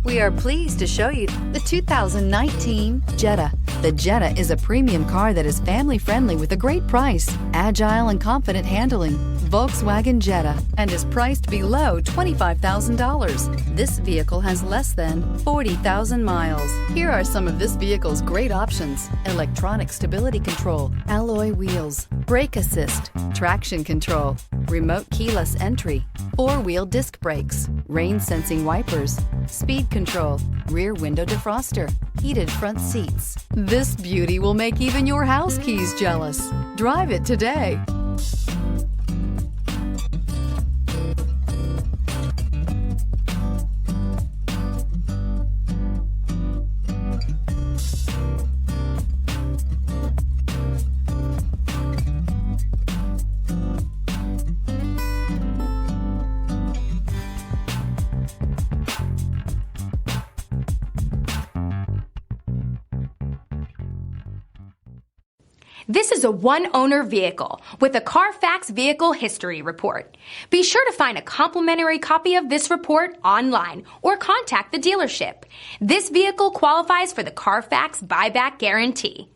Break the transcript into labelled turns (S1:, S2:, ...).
S1: We are pleased to show you the 2019 Jetta. The Jetta is a premium car that is family-friendly with a great price, agile and confident handling. Volkswagen Jetta, and is priced below $25,000. This vehicle has less than 40,000 miles. Here are some of this vehicle's great options: electronic stability control, alloy wheels, brake assist, traction control, remote keyless entry, four-wheel disc brakes, rain-sensing wipers, speed control, rear window defroster, heated front seats. This beauty will make even your house keys jealous. Drive it today.
S2: This is a one-owner vehicle with a Carfax Vehicle History Report. Be sure to find a complimentary copy of this report online or contact the dealership. This vehicle qualifies for the Carfax Buyback Guarantee.